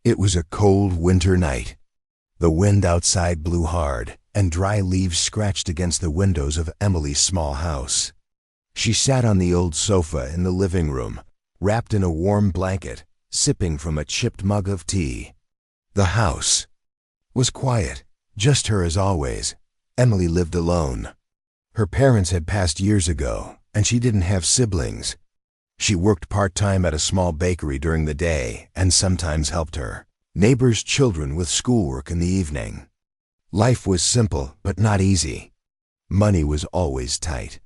It was a cold winter night. The wind outside blew hard, and dry leaves scratched against the windows of Emily's small house. She sat on the old sofa in the living room, wrapped in a warm blanket, sipping from a chipped mug of tea. The house was quiet, just her as always. Emily lived alone. Her parents had passed years ago, and she didn't have siblings. She worked part-time at a small bakery during the day and sometimes helped her neighbors' children with schoolwork in the evening. Life was simple but not easy. Money was always tight.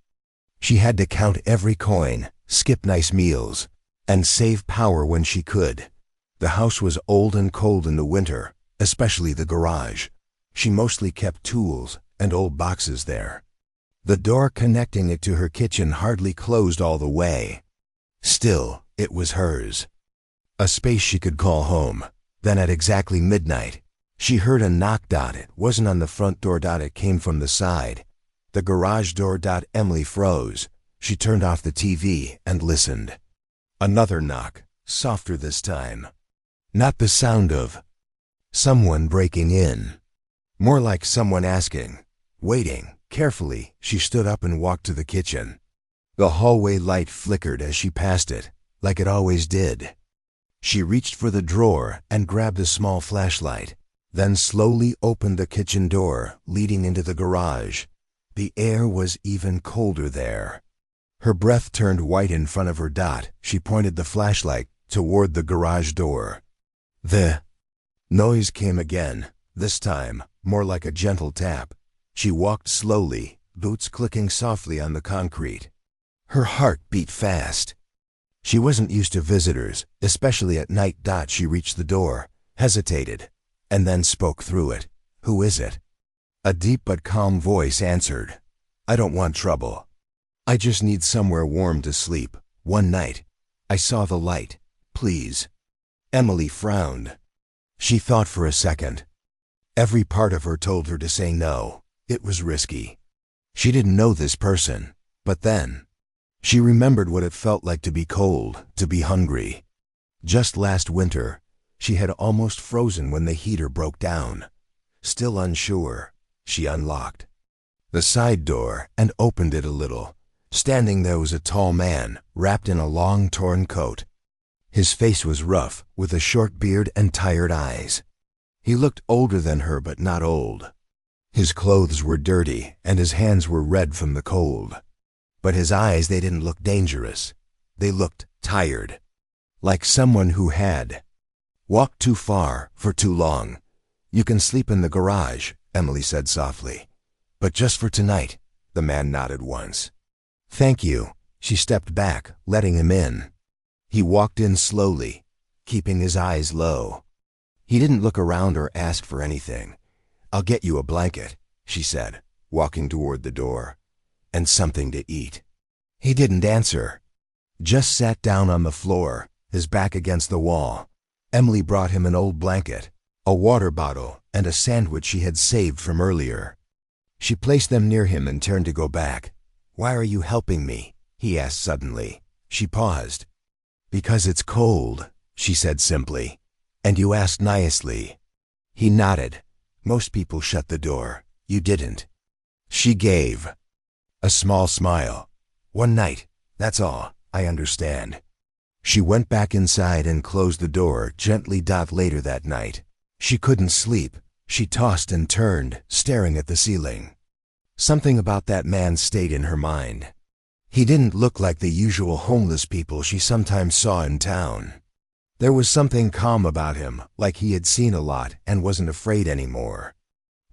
She had to count every coin, skip nice meals, and save power when she could. The house was old and cold in the winter, especially the garage. She mostly kept tools and old boxes there. The door connecting it to her kitchen hardly closed all the way. Still, it was hers. A space she could call home. Then at exactly midnight, she heard a knock. It wasn't on the front door. It came from the side. The garage door. Emily froze. She turned off the TV and listened. Another knock, softer this time. Not the sound of someone breaking in. More like someone asking, waiting. Carefully, she stood up and walked to the kitchen. The hallway light flickered as she passed it, like it always did. She reached for the drawer and grabbed a small flashlight, then slowly opened the kitchen door leading into the garage. The air was even colder there. Her breath turned white in front of her. She pointed the flashlight toward the garage door. The noise came again, this time more like a gentle tap. She walked slowly, boots clicking softly on the concrete. Her heart beat fast. She wasn't used to visitors, especially at night. She reached the door, hesitated, and then spoke through it. "Who is it?" A deep but calm voice answered. "I don't want trouble. I just need somewhere warm to sleep. One night, I saw the light. Please." Emily frowned. She thought for a second. Every part of her told her to say no. It was risky. She didn't know this person, but then she remembered what it felt like to be cold, to be hungry. Just last winter, she had almost frozen when the heater broke down. Still unsure, she unlocked the side door and opened it a little. Standing there was a tall man, wrapped in a long torn coat. His face was rough, with a short beard and tired eyes. He looked older than her, but not old. His clothes were dirty, and his hands were red from the cold. But his eyes, they didn't look dangerous. They looked tired, like someone who had walked too far for too long. "You can sleep in the garage," Emily said softly. "But just for tonight." The man nodded once. "Thank you." She stepped back, letting him in. He walked in slowly, keeping his eyes low. He didn't look around or ask for anything. "I'll get you a blanket," she said, walking toward the door. "And something to eat." He didn't answer, just sat down on the floor, his back against the wall. Emily brought him an old blanket, a water bottle, and a sandwich she had saved from earlier. She placed them near him and turned to go back. "Why are you helping me?" he asked suddenly. She paused. "Because it's cold," she said simply. "And you asked nicely." He nodded. "Most people shut the door. You didn't." She gave a small smile. "One night, that's all. I understand." She went back inside and closed the door gently. Later that night, she couldn't sleep. She tossed and turned, staring at the ceiling. Something about that man stayed in her mind. He didn't look like the usual homeless people she sometimes saw in town. There was something calm about him, like he had seen a lot and wasn't afraid anymore.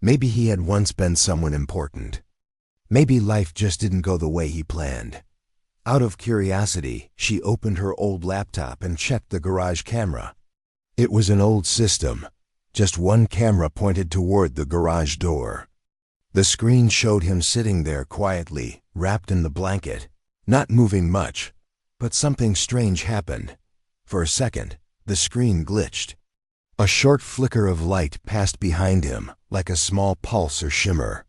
Maybe he had once been someone important. Maybe life just didn't go the way he planned. Out of curiosity, she opened her old laptop and checked the garage camera. It was an old system. Just one camera pointed toward the garage door. The screen showed him sitting there quietly, wrapped in the blanket, not moving much. But something strange happened. For a second, the screen glitched. A short flicker of light passed behind him, like a small pulse or shimmer.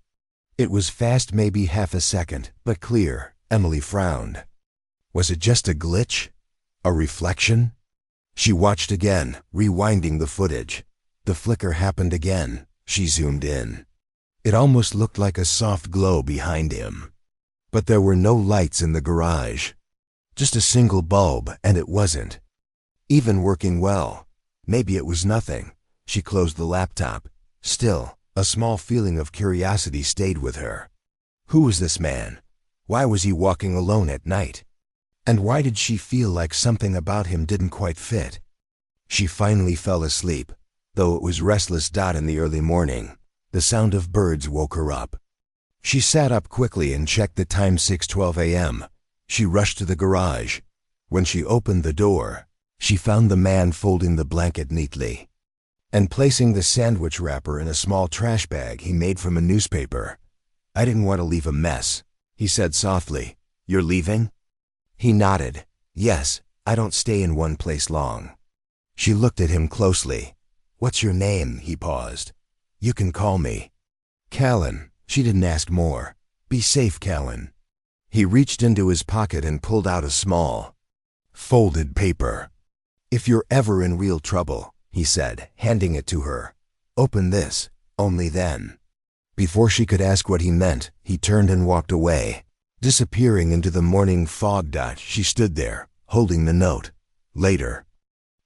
It was fast, maybe half a second, but clear. Emily frowned. Was it just a glitch? A reflection? She watched again, rewinding the footage. The flicker happened again. She zoomed in. It almost looked like a soft glow behind him. But there were no lights in the garage. Just a single bulb, and it wasn't even working well. Maybe it was nothing. She closed the laptop. Still, a small feeling of curiosity stayed with her. Who was this man? Why was he walking alone at night? And why did she feel like something about him didn't quite fit? She finally fell asleep, though it was restless in the early morning. The sound of birds woke her up. She sat up quickly and checked the time, 6:12 a.m. She rushed to the garage. When she opened the door, she found the man folding the blanket neatly and placing the sandwich wrapper in a small trash bag he made from a newspaper. "I didn't want to leave a mess," he said softly. "You're leaving?" He nodded. "Yes, I don't stay in one place long." She looked at him closely. "What's your name?" He paused. "You can call me Callan." She didn't ask more. "Be safe, Callan." He reached into his pocket and pulled out a small, folded paper. "If you're ever in real trouble," he said, handing it to her, "open this, only then." Before she could ask what he meant, he turned and walked away, disappearing into the morning fog. She stood there, holding the note. Later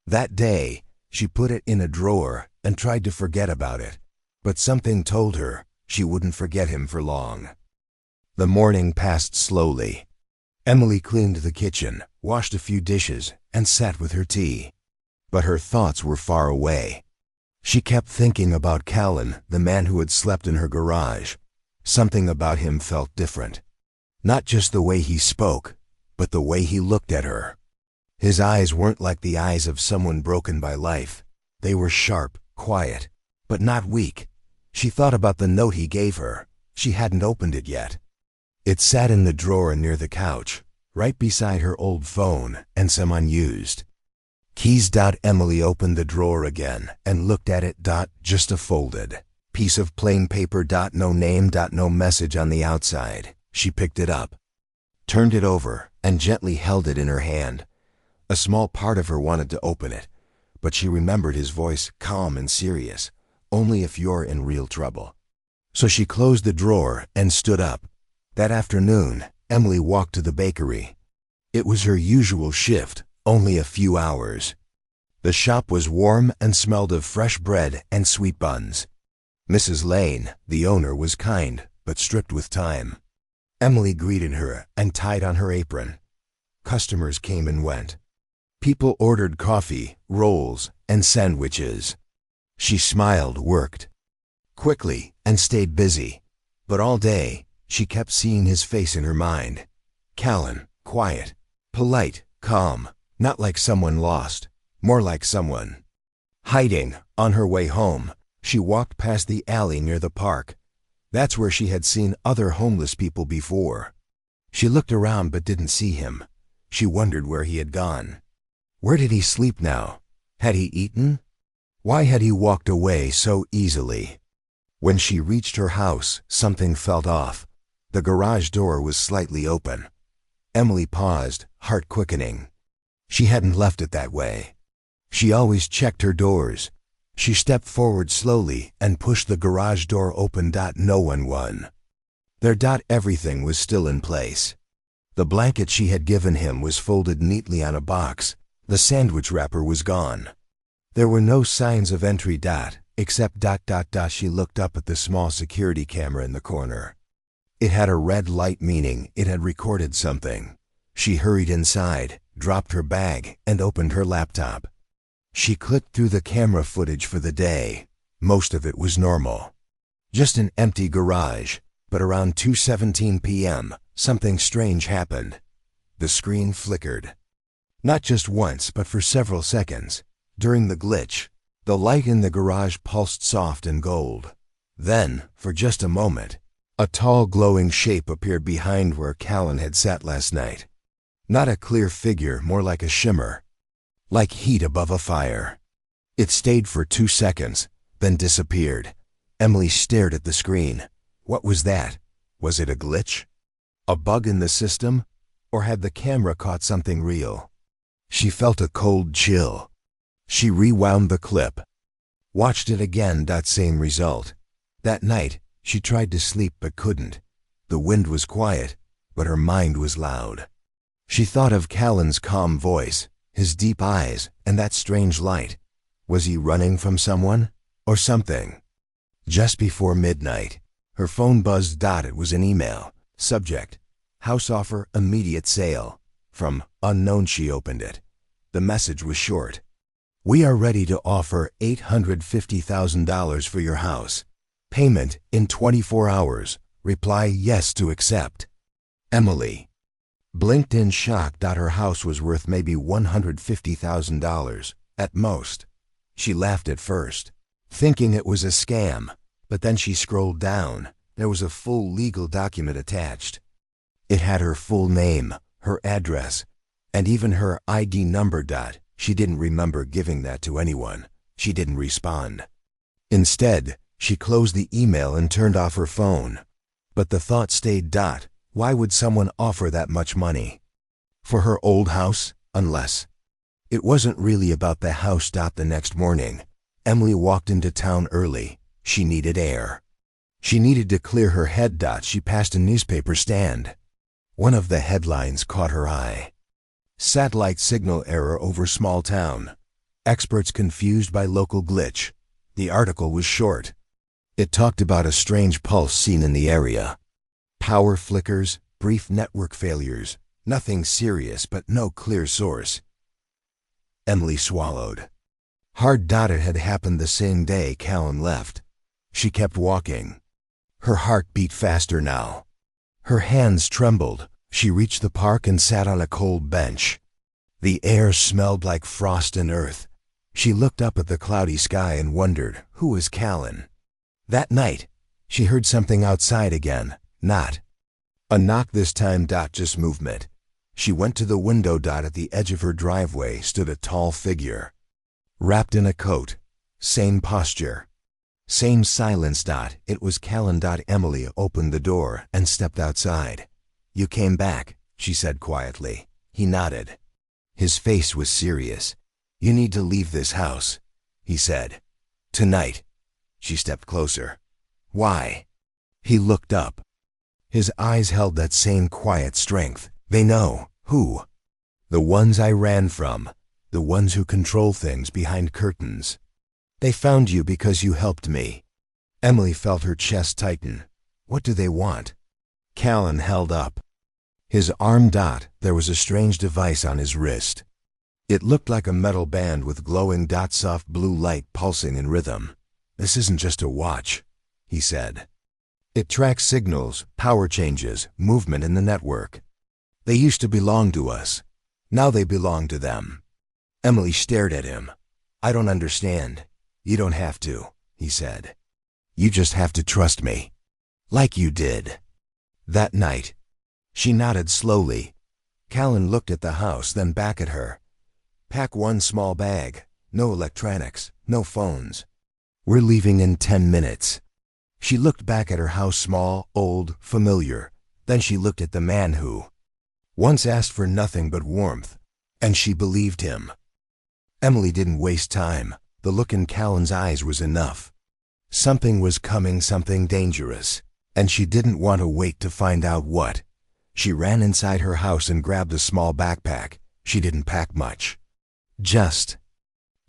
that day, she put it in a drawer and tried to forget about it, but something told her she wouldn't forget him for long. The morning passed slowly. Emily cleaned the kitchen, washed a few dishes, and sat with her tea. But her thoughts were far away. She kept thinking about Callan, the man who had slept in her garage. Something about him felt different. Not just the way he spoke, but the way he looked at her. His eyes weren't like the eyes of someone broken by life. They were sharp, quiet, but not weak. She thought about the note he gave her. She hadn't opened it yet. It sat in the drawer near the couch, right beside her old phone and some unused keys. Emily opened the drawer again and looked at it. Just a folded piece of plain paper. No name. No message on the outside. She picked it up, turned it over, and gently held it in her hand. A small part of her wanted to open it, but she remembered his voice, calm and serious. "Only if you're in real trouble." So she closed the drawer and stood up. That afternoon, Emily walked to the bakery. It was her usual shift, only a few hours. The shop was warm and smelled of fresh bread and sweet buns. Mrs. Lane, the owner, was kind, but strict with time. Emily greeted her and tied on her apron. Customers came and went. People ordered coffee, rolls, and sandwiches. She smiled, worked quickly, and stayed busy. But all day, she kept seeing his face in her mind. Callan, quiet, polite, calm, not like someone lost, more like someone hiding. On her way home, she walked past the alley near the park. That's where she had seen other homeless people before. She looked around but didn't see him. She wondered where he had gone. Where did he sleep now? Had he eaten? Why had he walked away so easily? When she reached her house, something felt off. The garage door was slightly open. Emily paused, heart quickening. She hadn't left it that way. She always checked her doors. She stepped forward slowly and pushed the garage door open. No one won. There. Everything was still in place. The blanket she had given him was folded neatly on a box. The sandwich wrapper was gone. There were no signs of entry. Except. She looked up at the small security camera in the corner. It had a red light, meaning it had recorded something. She hurried inside, dropped her bag, and opened her laptop. She clicked through the camera footage for the day. Most of it was normal. Just an empty garage. But around 2:17 p.m., something strange happened. The screen flickered. Not just once, but for several seconds. During the glitch, the light in the garage pulsed soft and gold. Then, for just a moment, a tall glowing shape appeared behind where Callan had sat last night. Not a clear figure, more like a shimmer. Like heat above a fire. It stayed for 2 seconds, then disappeared. Emily stared at the screen. What was that? Was it a glitch? A bug in the system? Or had the camera caught something real? She felt a cold chill. She rewound the clip. Watched it again. Same result. That night, she tried to sleep but couldn't. The wind was quiet, but her mind was loud. She thought of Callan's calm voice, his deep eyes, and that strange light. Was he running from someone? Or something? Just before midnight, her phone buzzed. It was an email. Subject: House offer, immediate sale. From unknown. She opened it. The message was short. We are ready to offer $850,000 for your house. Payment in 24 hours. Reply yes to accept. Emily blinked in shock. Her house was worth maybe $150,000 at most. She laughed at first, thinking it was a scam, but then she scrolled down. There was a full legal document attached. It had her full name, her address, and even her ID number. She didn't remember giving that to anyone. She didn't respond. Instead, she closed the email and turned off her phone. But the thought stayed. Why would someone offer that much money? For her old house? Unless it wasn't really about the house. The next morning, Emily walked into town early. She needed air. She needed to clear her head. She passed a newspaper stand. One of the headlines caught her eye. Satellite signal error over small town. Experts confused by local glitch. The article was short. It talked about a strange pulse seen in the area. Power flickers, brief network failures. Nothing serious, but no clear source. Emily swallowed hard. It had happened the same day Callan left. She kept walking. Her heart beat faster now. Her hands trembled. She reached the park and sat on a cold bench. The air smelled like frost and earth. She looked up at the cloudy sky and wondered, who was Callan? That night, she heard something outside again. Not a knock this time. Just movement. She went to the window. At the edge of her driveway stood a tall figure, wrapped in a coat. Same posture. Same silence. It was Callan. Emily opened the door and stepped outside. You came back, she said quietly. He nodded. His face was serious. You need to leave this house, he said. Tonight. She stepped closer. Why? He looked up. His eyes held that same quiet strength. They know. Who? The ones I ran from. The ones who control things behind curtains. They found you because you helped me. Emily felt her chest tighten. What do they want? Callan held up his arm. There was a strange device on his wrist. It looked like a metal band with glowing soft blue light pulsing in rhythm. This isn't just a watch, he said. It tracks signals, power changes, movement in the network. They used to belong to us. Now they belong to them. Emily stared at him. I don't understand. You don't have to, he said. You just have to trust me. Like you did. That night. She nodded slowly. Callan looked at the house, then back at her. Pack one small bag. No electronics, no phones. We're leaving in 10 minutes. She looked back at her house, small, old, familiar. Then she looked at the man who once asked for nothing but warmth, and she believed him. Emily didn't waste time. The look in Callan's eyes was enough. Something was coming, something dangerous, and she didn't want to wait to find out what. She ran inside her house and grabbed a small backpack. She didn't pack much. Just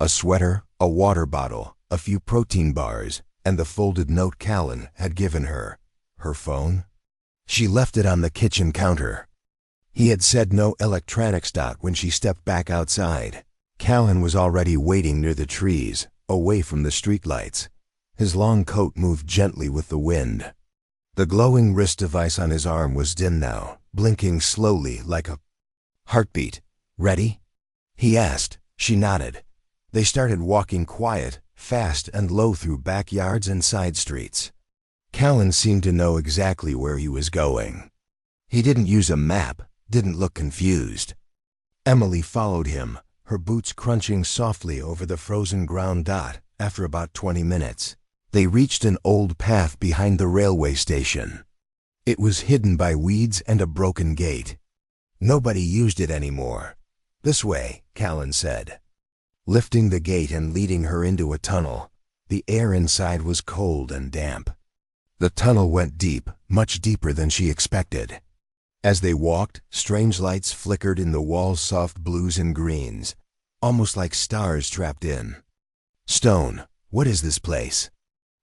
a sweater, a water bottle, a few protein bars, and the folded note Callan had given her. Her phone? She left it on the kitchen counter. He had said no electronics. When she stepped back outside, Callan was already waiting near the trees, away from the streetlights. His long coat moved gently with the wind. The glowing wrist device on his arm was dim now, blinking slowly like a heartbeat. Ready? He asked. She nodded. They started walking quiet, fast and low through backyards and side streets. Callan seemed to know exactly where he was going. He didn't use a map, didn't look confused. Emily followed him, her boots crunching softly over the frozen ground. After about 20 minutes, they reached an old path behind the railway station. It was hidden by weeds and a broken gate. Nobody used it anymore. This way, Callan said. lifting the gate and leading her into a tunnel. The air inside was cold and damp. The tunnel went deep, much deeper than she expected. As they walked, strange lights flickered in the walls, soft blues and greens, almost like stars trapped in. "Stone, what is this place?"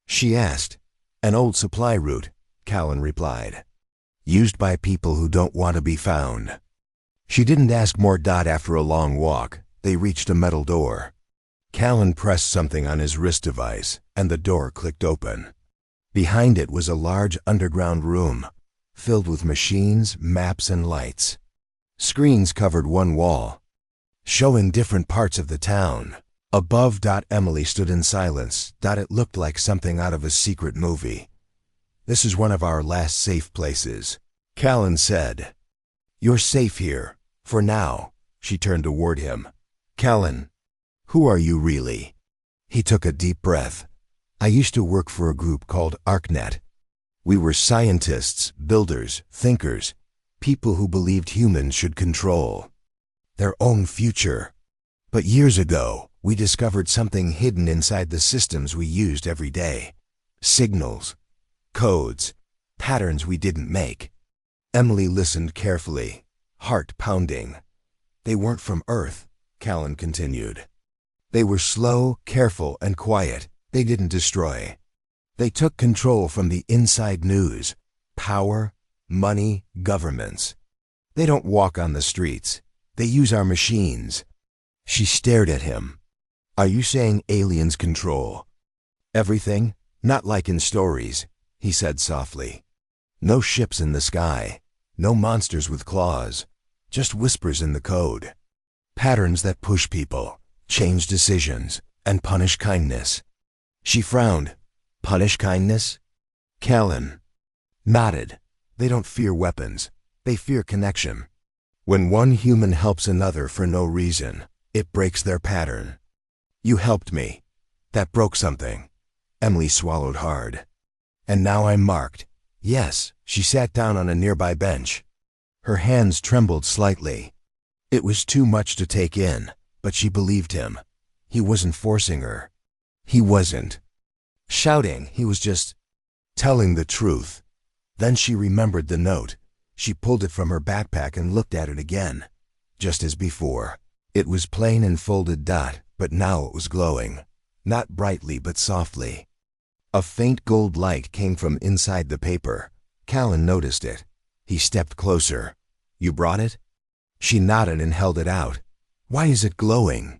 she asked. "An old supply route," Callan replied. "Used by people who don't want to be found." She didn't ask more. After a long walk, they reached a metal door. Callan pressed something on his wrist device, and the door clicked open. Behind it was a large underground room, filled with machines, maps, and lights. Screens covered one wall, showing different parts of the town. Above, Emily stood in silence. It looked like something out of a secret movie. "This is one of our last safe places," Callan said. "You're safe here, for now." She turned toward him. "Callan, who are you really?" He took a deep breath. "I used to work for a group called ArcNet. We were scientists, builders, thinkers, people who believed humans should control their own future. But years ago, we discovered something hidden inside the systems we used every day. Signals, codes, patterns we didn't make." Emily listened carefully, heart pounding. "They weren't from Earth," Callan continued. "They were slow, careful, and quiet. They didn't destroy. They took control from the inside news, power, money, governments. They don't walk on the streets. They use our machines." She stared at him. "Are you saying aliens control everything? Not like in stories," he said softly. "No ships in the sky, no monsters with claws, just whispers in the code. Patterns that push people, change decisions, and punish kindness." She frowned. "Punish kindness?" Callan nodded. "They don't fear weapons. They fear connection. When one human helps another for no reason, it breaks their pattern. You helped me. That broke something." Emily swallowed hard. "And now I'm marked." "Yes." She sat down on a nearby bench. Her hands trembled slightly. It was too much to take in, but she believed him. He wasn't forcing her. He wasn't shouting. He was just telling the truth. Then she remembered the note. She pulled it from her backpack and looked at it again. Just as before. It was plain and folded, but now it was glowing. Not brightly, but softly. A faint gold light came from inside the paper. Callan noticed it. He stepped closer. "You brought it?" She nodded and held it out. "Why is it glowing?"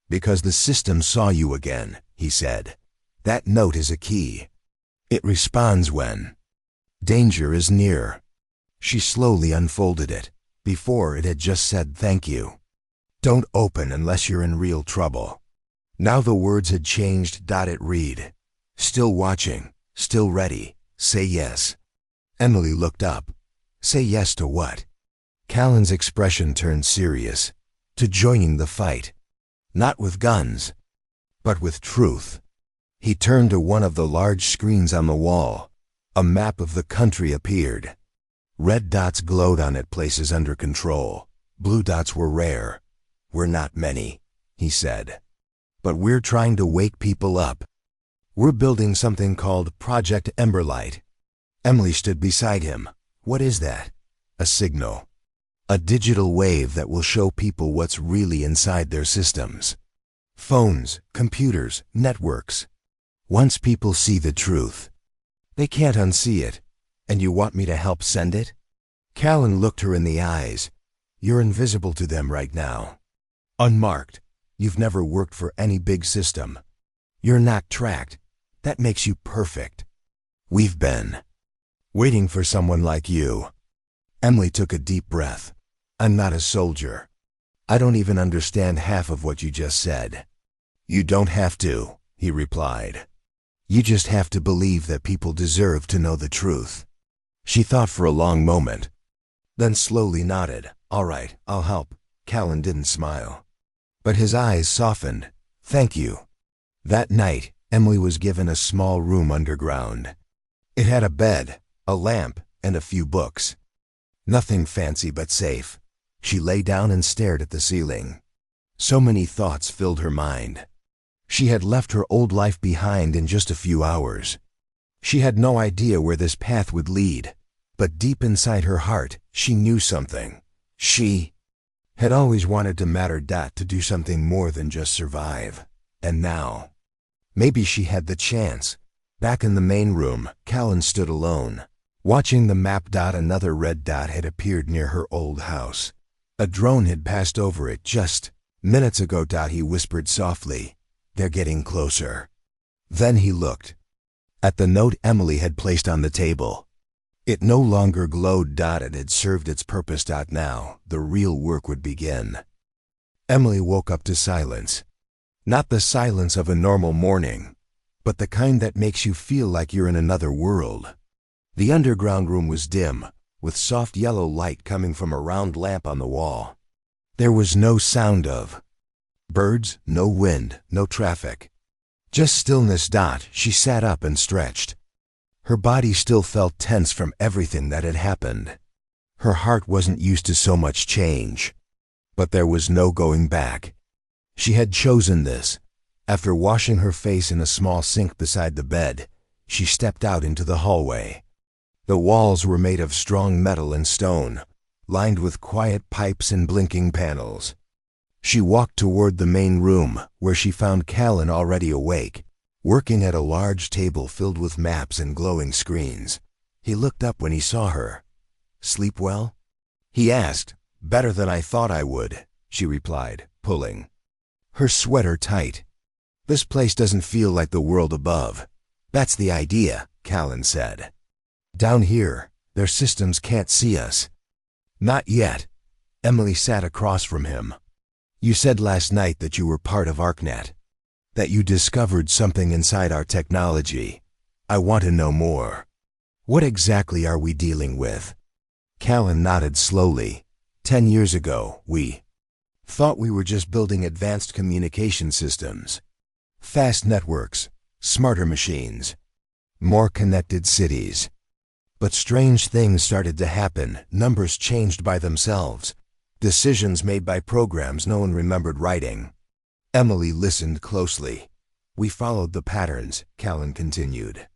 "Because the system saw you again," he said. "That note is a key. It responds when danger is near." She slowly unfolded it. Before, it had just said, "Thank you. Don't open unless you're in real trouble." Now the words had changed. It read, "Still watching, still ready, say yes." Emily looked up. "Say yes to what?" Callan's expression turned serious. "To joining the fight. Not with guns, but with truth." He turned to one of the large screens on the wall. A map of the country appeared. Red dots glowed on it, places under control. Blue dots were rare. "We're not many," he said. "But we're trying to wake people up. We're building something called Project Emberlight." Emily stood beside him. "What is that?" "A signal. A digital wave that will show people what's really inside their systems. Phones, computers, networks. Once people see the truth, they can't unsee it. And you want me to help send it?" Callan looked her in the eyes. "You're invisible to them right now. Unmarked. You've never worked for any big system. You're not tracked. That makes you perfect. We've been waiting for someone like you." Emily took a deep breath. "I'm not a soldier. I don't even understand half of what you just said." "You don't have to," he replied. "You just have to believe that people deserve to know the truth." She thought for a long moment, then slowly nodded. "All right, I'll help." Callan didn't smile, but his eyes softened. "Thank you." That night, Emily was given a small room underground. It had a bed, a lamp, and a few books. Nothing fancy but safe. She lay down and stared at the ceiling. So many thoughts filled her mind. She had left her old life behind in just a few hours. She had no idea where this path would lead, but deep inside her heart, she knew something. She had always wanted to matter, to do something more than just survive. And now, maybe she had the chance. Back in the main room, Callan stood alone, watching the map. Another red dot had appeared near her old house. A drone had passed over it just minutes ago. He whispered softly, "They're getting closer." Then he looked at the note Emily had placed on the table. It no longer glowed. It had served its purpose. Now, the real work would begin. Emily woke up to silence. Not the silence of a normal morning, but the kind that makes you feel like you're in another world. The underground room was dim, with soft yellow light coming from a round lamp on the wall. There was no sound of birds, no wind, no traffic. Just stillness. She sat up and stretched. Her body still felt tense from everything that had happened. Her heart wasn't used to so much change. But there was no going back. She had chosen this. After washing her face in a small sink beside the bed, she stepped out into the hallway. The walls were made of strong metal and stone, lined with quiet pipes and blinking panels. She walked toward the main room, where she found Callan already awake, working at a large table filled with maps and glowing screens. He looked up when he saw her. "Sleep well?" he asked. "Better than I thought I would," she replied, pulling her sweater tight. "This place doesn't feel like the world above." "That's the idea," Callan said. "Down here, their systems can't see us." "Not yet." Emily sat across from him. "You said last night that you were part of ArcNet, that you discovered something inside our technology. I want to know more. What exactly are we dealing with?" Callan nodded slowly. 10 years ago, we thought we were just building advanced communication systems. Fast networks, smarter machines, more connected cities. But strange things started to happen. Numbers changed by themselves. Decisions made by programs no one remembered writing. Emily listened closely. "We followed the patterns," Callan continued.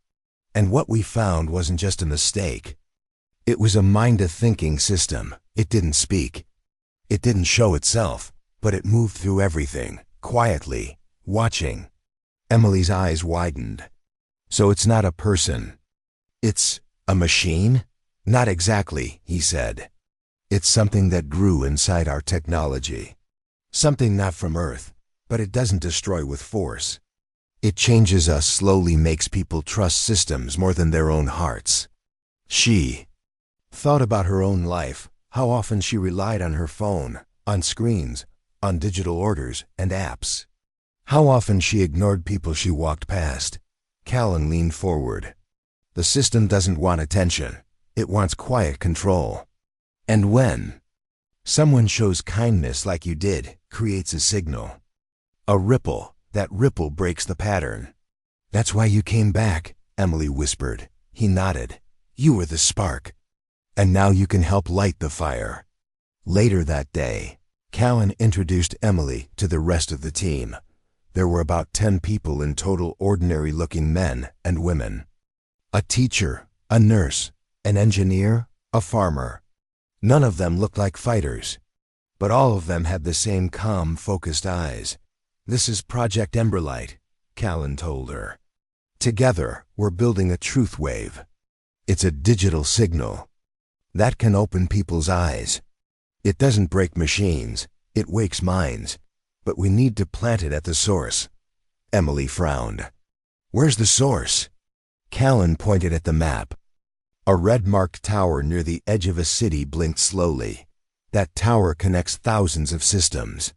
"And what we found wasn't just a mistake. It was a mind-to-thinking system. It didn't speak. It didn't show itself, but it moved through everything, quietly, watching." Emily's eyes widened. "So it's not a person. It's a machine?" "Not exactly," he said. "It's something that grew inside our technology. Something not from Earth, but it doesn't destroy with force. It changes us slowly, makes people trust systems more than their own hearts." She thought about her own life, how often she relied on her phone, on screens, on digital orders and apps. How often she ignored people she walked past. Callan leaned forward. "The system doesn't want attention. It wants quiet control. And when someone shows kindness like you did, creates a signal. A ripple. That ripple breaks the pattern." "That's why you came back," Emily whispered. He nodded. "You were the spark. And now you can help light the fire." Later that day, Callan introduced Emily to the rest of the team. There were about 10 people in total, ordinary-looking men and women. A teacher, a nurse, an engineer, a farmer. None of them looked like fighters, but all of them had the same calm, focused eyes. "This is Project Emberlight," Callan told her. "Together, we're building a truth wave. It's a digital signal that can open people's eyes. It doesn't break machines, it wakes minds, but we need to plant it at the source." Emily frowned. "Where's the source?" Callan pointed at the map. A red-marked tower near the edge of a city blinked slowly. That tower connects thousands of systems.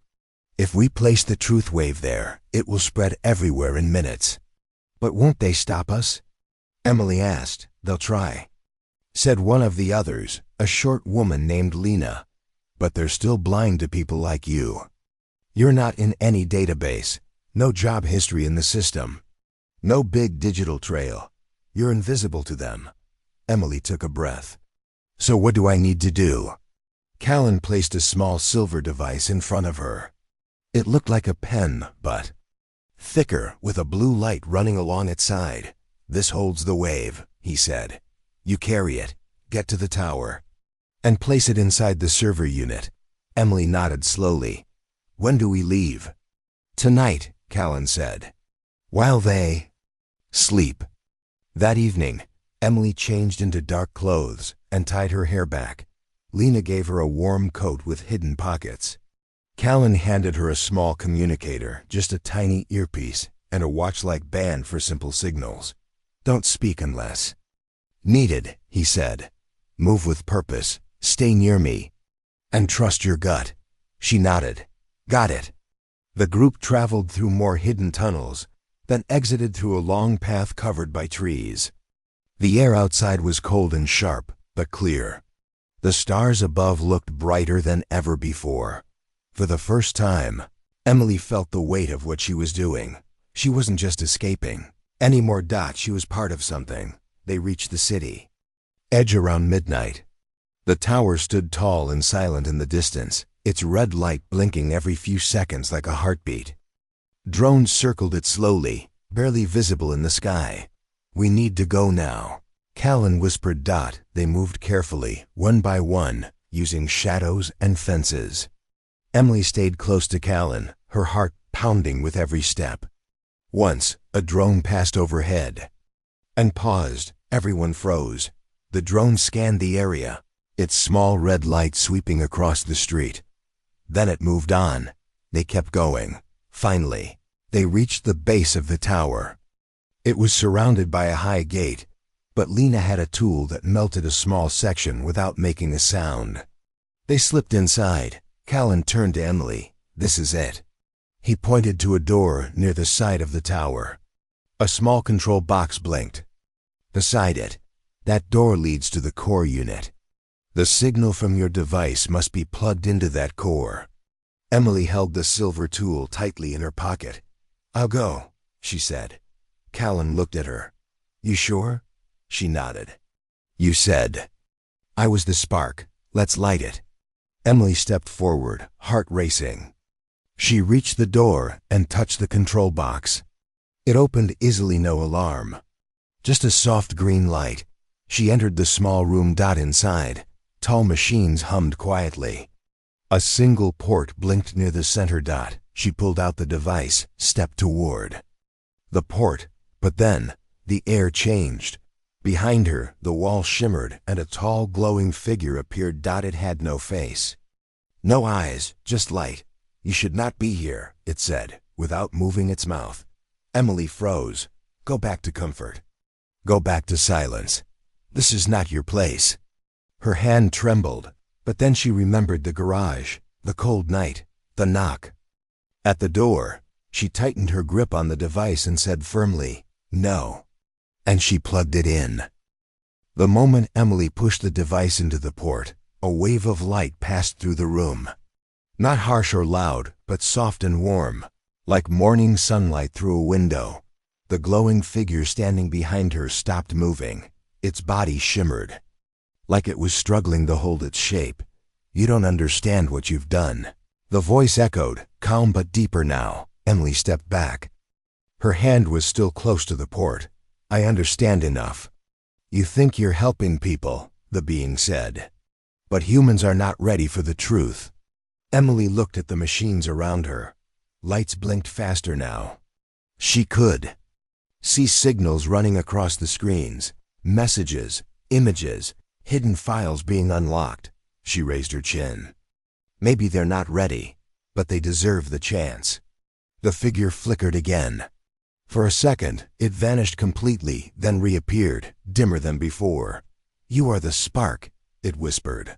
If we place the truth wave there, it will spread everywhere in minutes. "But won't they stop us?" Emily asked. "They'll try," said one of the others, a short woman named Lena. "But they're still blind to people like you. You're not in any database, no job history in the system, no big digital trail. You're invisible to them." Emily took a breath. "So what do I need to do?" Callan placed a small silver device in front of her. It looked like a pen, but thicker, with a blue light running along its side. "This holds the wave," he said. "You carry it, get to the tower, and place it inside the server unit." Emily nodded slowly. "When do we leave?" "Tonight," Callan said. "While they sleep." That evening, Emily changed into dark clothes and tied her hair back. Lena gave her a warm coat with hidden pockets. Callan handed her a small communicator, just a tiny earpiece, and a watch-like band for simple signals. "Don't speak unless needed," he said. "Move with purpose, stay near me, and trust your gut." She nodded. "Got it." The group traveled through more hidden tunnels, then exited through a long path covered by trees. The air outside was cold and sharp, but clear. The stars above looked brighter than ever before. For the first time, Emily felt the weight of what she was doing. She wasn't just escaping anymore. She was part of something. They reached the city edge around midnight. The tower stood tall and silent in the distance, its red light blinking every few seconds like a heartbeat. Drones circled it slowly, barely visible in the sky. "We need to go now," Callan whispered. They moved carefully, one by one, using shadows and fences. Emily stayed close to Callan, her heart pounding with every step. Once, a drone passed overhead and paused. Everyone froze. The drone scanned the area, its small red light sweeping across the street. Then it moved on. They kept going. Finally, they reached the base of the tower. It was surrounded by a high gate, but Lena had a tool that melted a small section without making a sound. They slipped inside. Callan turned to Emily. "This is it." He pointed to a door near the side of the tower. A small control box blinked. Beside it, "That door leads to the core unit. The signal from your device must be plugged into that core." Emily held the silver tool tightly in her pocket. "I'll go," she said. Callan looked at her. "You sure?" She nodded. "You said I was the spark. Let's light it." Emily stepped forward, heart racing. She reached the door and touched the control box. It opened easily, no alarm. Just a soft green light. She entered the small room. Inside, tall machines hummed quietly. A single port blinked near the center. She pulled out the device, stepped toward the port, but then the air changed. Behind her, the wall shimmered and a tall, glowing figure appeared. It had no face, no eyes, just light. "You should not be here," it said, without moving its mouth. Emily froze. "Go back to comfort. Go back to silence. This is not your place." Her hand trembled, but then she remembered the garage, the cold night, the knock. At the door, she tightened her grip on the device and said firmly, "No." And she plugged it in. The moment Emily pushed the device into the port, a wave of light passed through the room. Not harsh or loud, but soft and warm, like morning sunlight through a window. The glowing figure standing behind her stopped moving. Its body shimmered, like it was struggling to hold its shape. "You don't understand what you've done." The voice echoed, calm but deeper now. Emily stepped back. Her hand was still close to the port. "I understand enough." "You think you're helping people," the being said. "But humans are not ready for the truth." Emily looked at the machines around her. Lights blinked faster now. She could see signals running across the screens, messages, images, hidden files being unlocked. She raised her chin. "Maybe they're not ready, but they deserve the chance." The figure flickered again. For a second, it vanished completely, then reappeared, dimmer than before. "You are the spark," it whispered.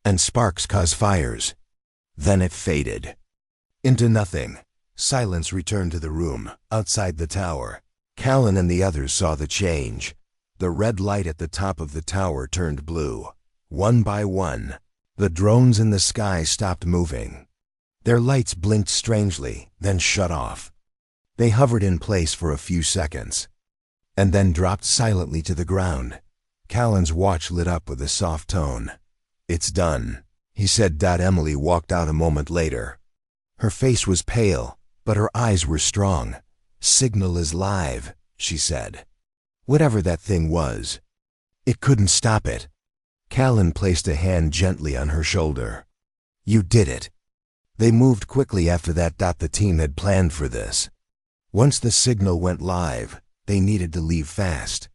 "And sparks cause fires." Then it faded into nothing. Silence returned to the room, outside the tower. Callan and the others saw the change. The red light at the top of the tower turned blue. One by one, the drones in the sky stopped moving. Their lights blinked strangely, then shut off. They hovered in place for a few seconds, and then dropped silently to the ground. Callan's watch lit up with a soft tone. "It's done," he said. Emily walked out a moment later. Her face was pale, but her eyes were strong. "Signal is live," she said. Whatever that thing was, it couldn't stop it. Callan placed a hand gently on her shoulder. "You did it." They moved quickly after that. The team had planned for this. Once the signal went live, they needed to leave fast.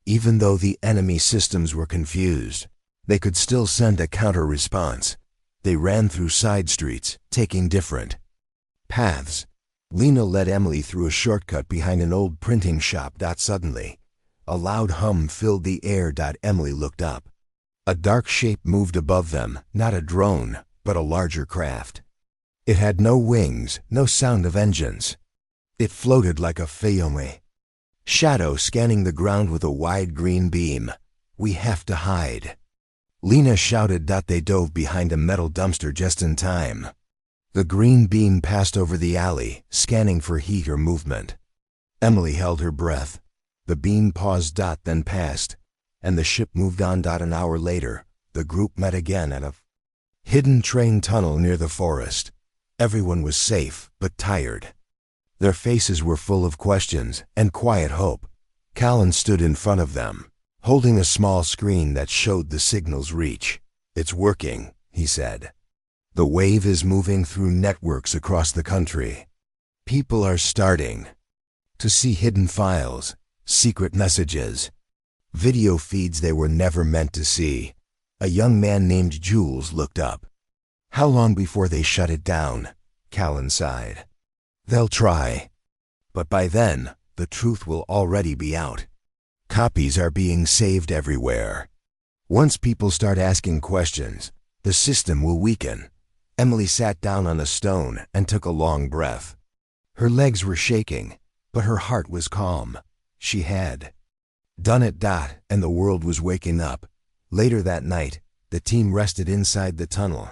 Even though the enemy systems were confused, they could still send a counter-response. They ran through side streets, taking different paths. Lena led Emily through a shortcut behind an old printing shop. Suddenly, a loud hum filled the air. Emily looked up. A dark shape moved above them, not a drone, but a larger craft. It had no wings, no sound of engines. It floated like a feuille shadow, scanning the ground with a wide green beam. "We have to hide," Lena shouted. They dove behind a metal dumpster just in time. The green beam passed over the alley, scanning for heat or movement. Emily held her breath. The beam paused. Then passed, and the ship moved on. An hour later, the group met again at a hidden train tunnel near the forest. Everyone was safe, but tired. Their faces were full of questions and quiet hope. Callan stood in front of them, holding a small screen that showed the signal's reach. "It's working," he said. "The wave is moving through networks across the country. People are starting to see hidden files, secret messages, video feeds they were never meant to see." A young man named Jules looked up. "How long before they shut it down?" Callan sighed. "They'll try. But by then, the truth will already be out. Copies are being saved everywhere. Once people start asking questions, the system will weaken." Emily sat down on a stone and took a long breath. Her legs were shaking, but her heart was calm. She had done it. And the world was waking up. Later that night, the team rested inside the tunnel.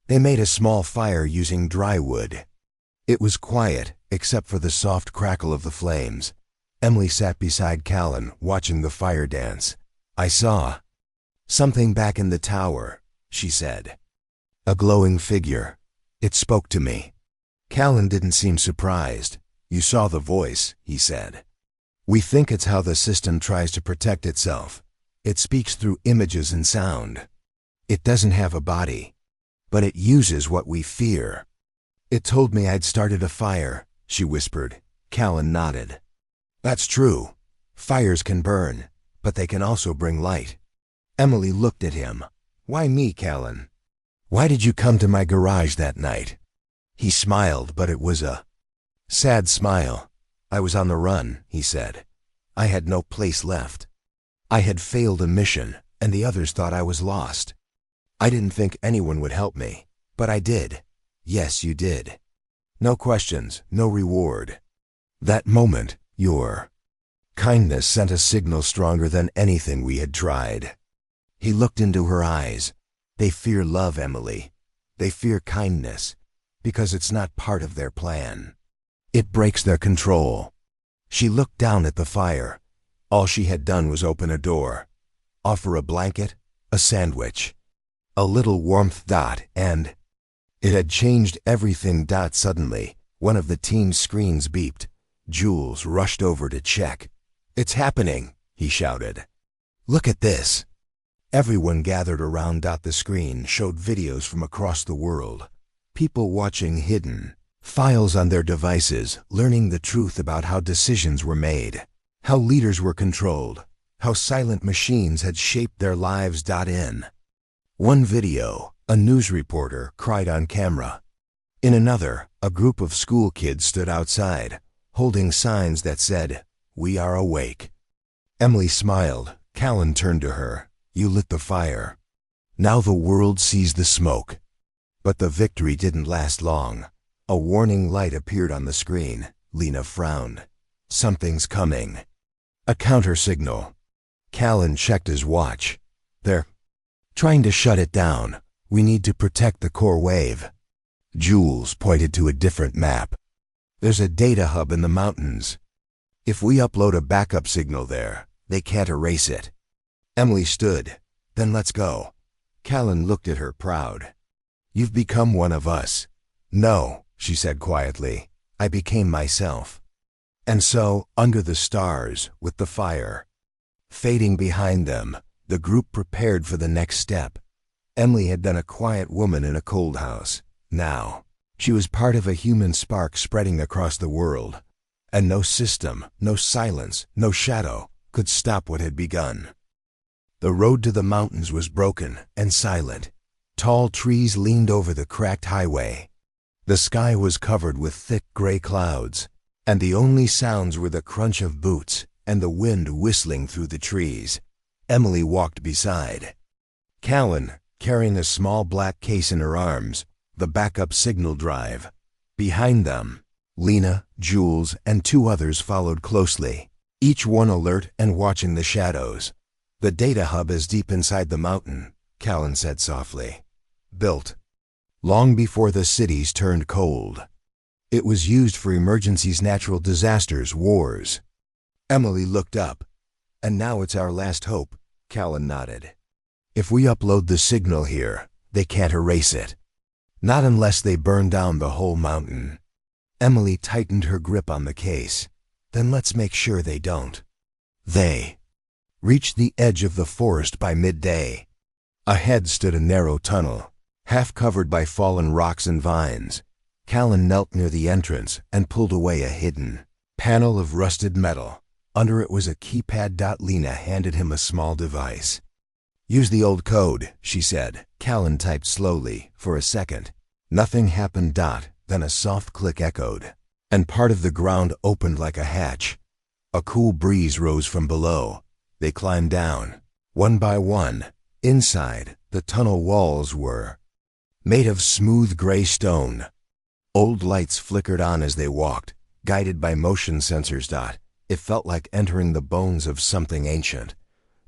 They made a small fire using dry wood. It was quiet, except for the soft crackle of the flames. Emily sat beside Callan, watching the fire dance. "I saw something back in the tower," she said. "A glowing figure. It spoke to me." Callan didn't seem surprised. "You saw the voice," he said. "We think it's how the system tries to protect itself. It speaks through images and sound. It doesn't have a body, but it uses what we fear." "It told me I'd started a fire," she whispered. Callan nodded. "That's true. Fires can burn, but they can also bring light." Emily looked at him. "Why me, Callan? Why did you come to my garage that night?" He smiled, but it was a sad smile. "I was on the run," he said. "I had no place left. I had failed a mission, and the others thought I was lost. I didn't think anyone would help me, but I did." "Yes, you did. No questions, no reward. That moment, your kindness sent a signal stronger than anything we had tried." He looked into her eyes. "They fear love, Emily. They fear kindness, because it's not part of their plan. It breaks their control." She looked down at the fire. All she had done was open a door, offer a blanket, a sandwich, a little warmth. And it had changed everything. Suddenly, one of the team's screens beeped. Jules rushed over to check. "It's happening," he shouted. "Look at this." Everyone gathered around. The screen showed videos from across the world. People watching hidden files on their devices, learning the truth about how decisions were made, how leaders were controlled, how silent machines had shaped their lives. In one video, a news reporter cried on camera. In another, a group of school kids stood outside, holding signs that said, "We are awake." Emily smiled. Callan turned to her. "You lit the fire. Now the world sees the smoke." But the victory didn't last long. A warning light appeared on the screen. Lena frowned. "Something's coming." A counter signal. Callan checked his watch. "They're trying to shut it down. We need to protect the core wave." Jules pointed to a different map. "There's a data hub in the mountains. If we upload a backup signal there, they can't erase it." Emily stood. "Then let's go." Callan looked at her, proud. "You've become one of us." "No," she said quietly. I became myself. And so, under the stars, with the fire fading behind them, the group prepared for the next step. Emily had been a quiet woman in a cold house. Now, she was part of a human spark spreading across the world. And no system, no silence, no shadow could stop what had begun. The road to the mountains was broken and silent. Tall trees leaned over the cracked highway. The sky was covered with thick gray clouds, and the only sounds were the crunch of boots and the wind whistling through the trees. Emily walked beside Callan, carrying a small black case in her arms, the backup signal drive. Behind them, Lena, Jules, and 2 others followed closely, each one alert and watching the shadows. The data hub is deep inside the mountain, Callan said softly. Built long before the cities turned cold. It was used for emergencies, natural disasters, wars. Emily looked up. And now it's our last hope, Callan nodded. If we upload the signal here, they can't erase it. Not unless they burn down the whole mountain. Emily tightened her grip on the case. Then let's make sure they don't. They reached the edge of the forest by midday. Ahead stood a narrow tunnel, half covered by fallen rocks and vines. Callan knelt near the entrance and pulled away a hidden panel of rusted metal. Under it was a keypad. Lena handed him a small device. Use the old code, she said. Callan typed slowly. For a second, nothing happened. Then a soft click echoed, and part of the ground opened like a hatch. A cool breeze rose from below. They climbed down, one by one. Inside, the tunnel walls were made of smooth gray stone. Old lights flickered on as they walked, guided by motion sensors. It felt like entering the bones of something ancient.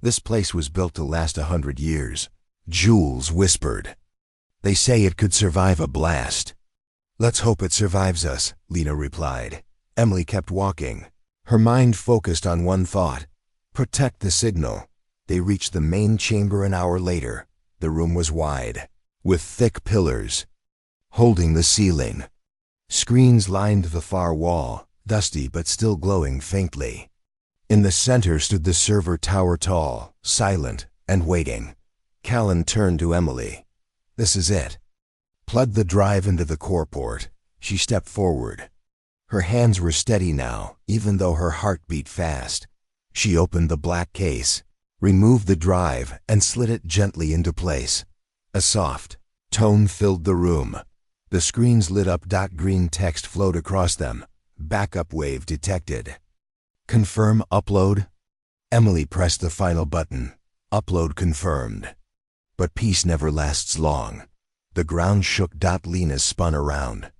This place was built to last 100 years, Jules whispered. They say it could survive a blast. Let's hope it survives us, Lena replied. Emily kept walking, her mind focused on one thought: protect the signal. They reached the main chamber an hour later. The room was wide, with thick pillars holding the ceiling. Screens lined the far wall, dusty but still glowing faintly. In the center stood the server tower, tall, silent, and waiting. Callan turned to Emily. This is it. Plug the drive into the core port. She stepped forward. Her hands were steady now, even though her heart beat fast. She opened the black case, removed the drive, and slid it gently into place. A soft tone filled the room. The screens lit up. Green text flowed across them. Backup wave detected. Confirm upload. Emily pressed the final button. Upload confirmed. But peace never lasts long. The ground shook. Lena spun around.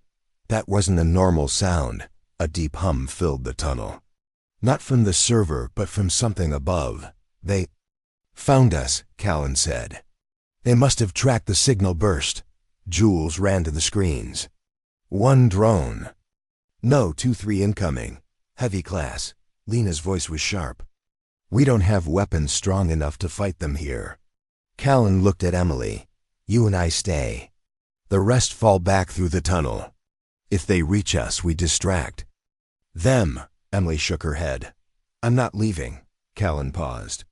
That wasn't a normal sound. A deep hum filled the tunnel. Not from the server, but from something above. They found us, Callan said. They must have tracked the signal burst. Jules ran to the screens. One drone. No, 2-3 incoming. Heavy class. Lena's voice was sharp. We don't have weapons strong enough to fight them here. Callan looked at Emily. You and I stay. The rest fall back through the tunnel. If they reach us, we distract them. Emily shook her head. I'm not leaving. Callan paused.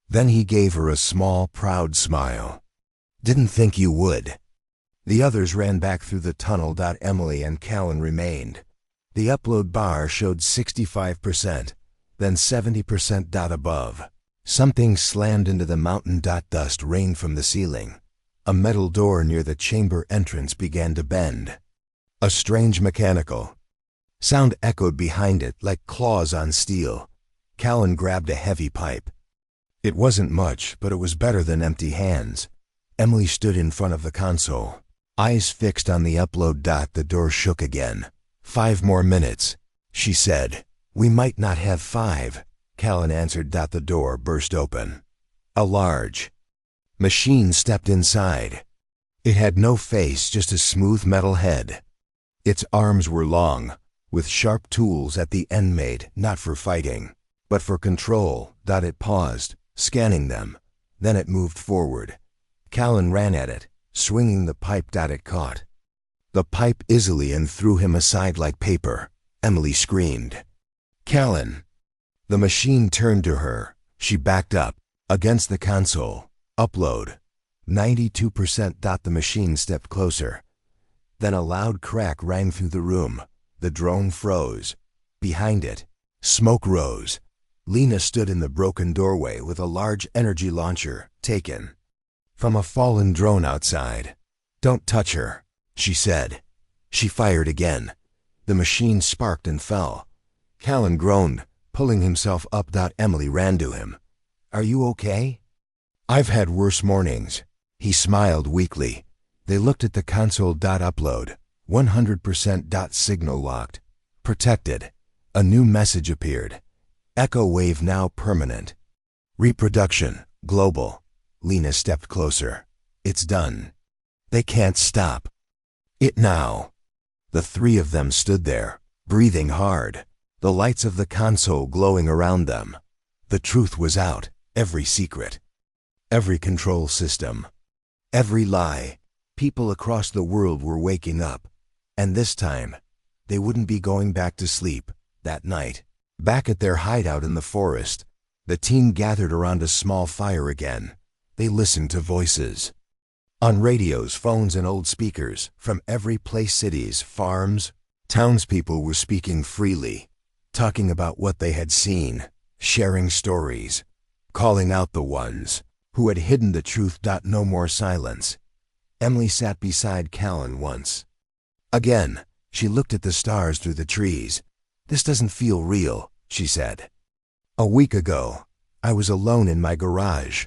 Then he gave her a small, proud smile. Didn't think you would. The others ran back through the tunnel. Emily and Callan remained. The upload bar showed 65%, then 70%. Above, something slammed into the mountain. Dust rained from the ceiling. A metal door near the chamber entrance began to bend. A strange mechanical sound echoed behind it, like claws on steel. Callan grabbed a heavy pipe. It wasn't much, but it was better than empty hands. Emily stood in front of the console, eyes fixed on the upload. The door shook again. 5 more minutes, she said. We might not have 5, Callan answered. The door burst open. A large machine stepped inside. It had no face, just a smooth metal head. Its arms were long, with sharp tools at the end, made not for fighting, but for control. It paused, scanning them. Then it moved forward. Callan ran at it, swinging the pipe. It caught. the pipe easily and threw him aside like paper. Emily screamed. "Callan!" The machine turned to her. She backed up. Against the console. Upload. 92%. The machine stepped closer. Then a loud crack rang through the room. The drone froze. Behind it, smoke rose. Lena stood in the broken doorway with a large energy launcher, taken from a fallen drone outside. "Don't touch her," she said. She fired again. The machine sparked and fell. Callan groaned, pulling himself up. Emily ran to him. "Are you okay?" "I've had worse mornings." He smiled weakly. They looked at the console. Upload. 100%. Signal locked. Protected. A new message appeared. Echo wave now permanent. Reproduction. Global. Lena stepped closer. "It's done. They can't stop it now." The three of them stood there, breathing hard, the lights of the console glowing around them. The truth was out, every secret, every control system, every lie. People across the world were waking up, and this time, they wouldn't be going back to sleep. That night, back at their hideout in the forest, the team gathered around a small fire again. They listened to voices. On radios, phones, and old speakers, from every place, cities, farms, townspeople were speaking freely, talking about what they had seen, sharing stories, calling out the ones who had hidden the truth. No more silence. Emily sat beside Callan once. Again, she looked at the stars through the trees. "This doesn't feel real," she said. "A week ago, I was alone in my garage."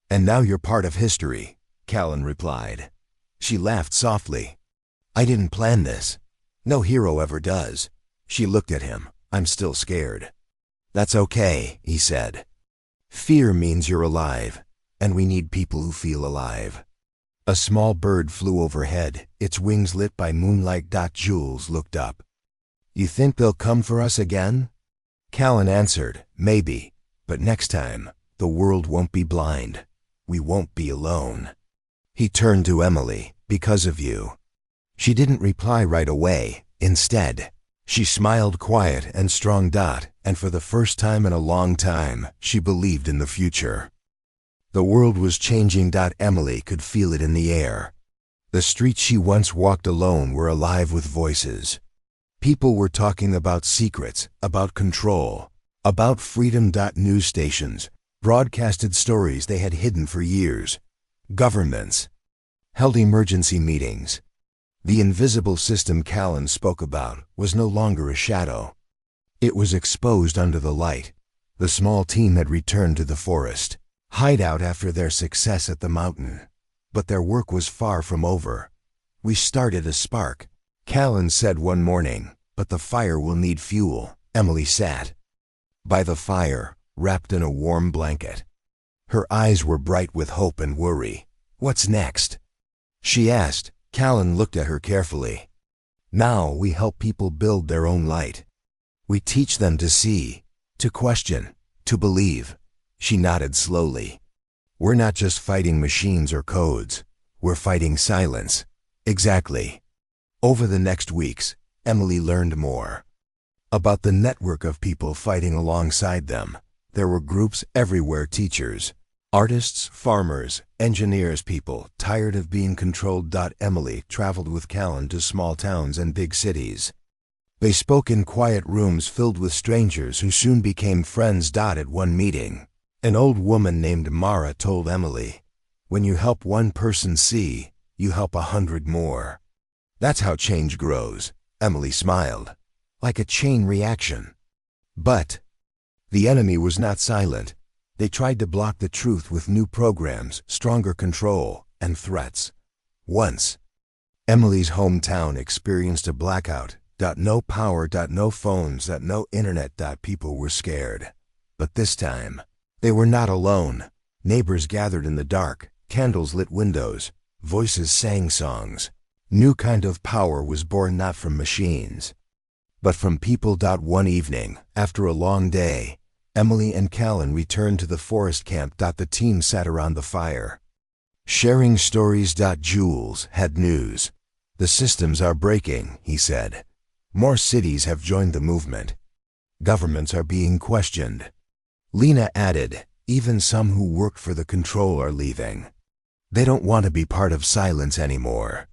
"And now you're part of history," Callan replied. She laughed softly. "I didn't plan this. No hero ever does." She looked at him. "I'm still scared." "That's okay," he said. "Fear means you're alive, and we need people who feel alive." A small bird flew overhead, its wings lit by moonlight. Jules looked up. "You think they'll come for us again?" Callan answered, "Maybe, but next time, the world won't be blind. We won't be alone." He turned to Emily. "Because of you." She didn't reply right away. Instead, she smiled quiet and strong. And for the first time in a long time, she believed in the future. The world was changing. Emily could feel it in the air. The streets she once walked alone were alive with voices. People were talking about secrets, about control, about freedom. News stations broadcasted stories they had hidden for years. Governments held emergency meetings. The invisible system Callan spoke about was no longer a shadow. It was exposed under the light. The small team had returned to the forest hideout after their success at the mountain. But their work was far from over. "We started a spark," Callan said one morning, "but the fire will need fuel." Emily sat by the fire, wrapped in a warm blanket. Her eyes were bright with hope and worry. "What's next?" she asked. Callan looked at her carefully. "Now we help people build their own light. We teach them to see, to question, to believe." She nodded slowly. "We're not just fighting machines or codes. We're fighting silence." Exactly. Over the next weeks, Emily learned more about the network of people fighting alongside them. There were groups everywhere: teachers, artists, farmers, engineers, people tired of being controlled. Emily traveled with Callan to small towns and big cities. They spoke in quiet rooms filled with strangers who soon became friends. At one meeting, an old woman named Mara told Emily, "When you help one person see, you help 100 more. That's how change grows." Emily smiled. "Like a chain reaction." But the enemy was not silent. They tried to block the truth with new programs, stronger control, and threats. Once, Emily's hometown experienced a blackout. No power, no phones, no internet. People were scared. But this time, they were not alone. Neighbors gathered in the dark, candles lit windows, voices sang songs. New kind of power was born not from machines, but from people. One evening, after a long day, Emily and Callan returned to the forest camp. The team sat around the fire, sharing stories. Jules had news. The systems are breaking, he said. More cities have joined the movement. Governments are being questioned. Lena added, even some who worked for the control are leaving. They don't want to be part of silence anymore.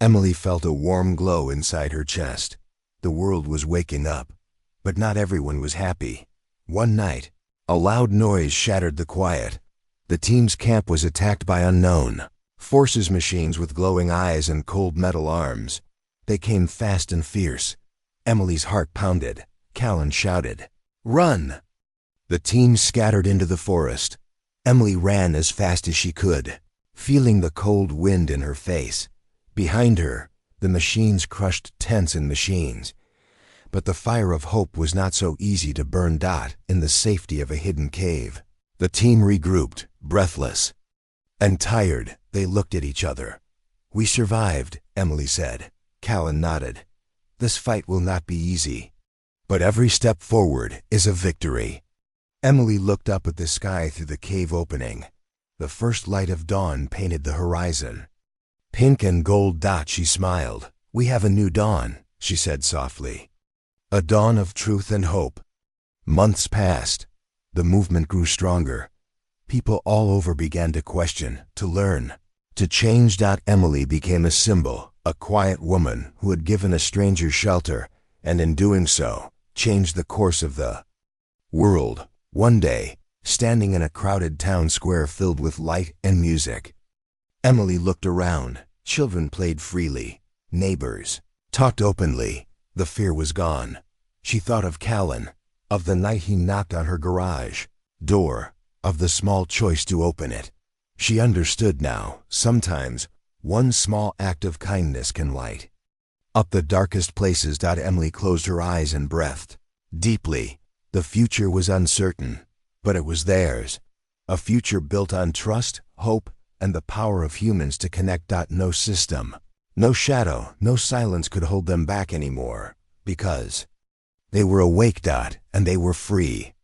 Emily felt a warm glow inside her chest. The world was waking up, but not everyone was happy. One night, a loud noise shattered the quiet. The team's camp was attacked by unknown forces, machines with glowing eyes and cold metal arms. They came fast and fierce. Emily's heart pounded. Callan shouted, "Run!" The team scattered into the forest. Emily ran as fast as she could, feeling the cold wind in her face. Behind her, the machines crushed tents and machines. But the fire of hope was not so easy to burn. In the safety of a hidden cave, the team regrouped, breathless and tired. They looked at each other. "We survived," Emily said. Callan nodded. "This fight will not be easy, but every step forward is a victory." Emily looked up at the sky through the cave opening. The first light of dawn painted the horizon. Pink and gold dots. She smiled. "We have a new dawn," she said softly. "A dawn of truth and hope." Months passed. The movement grew stronger. People all over began to question, to learn, to change. Emily became a symbol, a quiet woman who had given a stranger shelter, and in doing so, changed the course of the world. One day, standing in a crowded town square filled with light and music, Emily looked around. Children played freely. Neighbors talked openly. The fear was gone. She thought of Callan, of the night he knocked on her garage door, of the small choice to open it. She understood now. Sometimes, one small act of kindness can light up the darkest places. Emily closed her eyes and breathed deeply. The future was uncertain, but it was theirs. A future built on trust, hope, and the power of humans to connect. No system, no shadow, no silence could hold them back anymore, because they were awake. And they were free.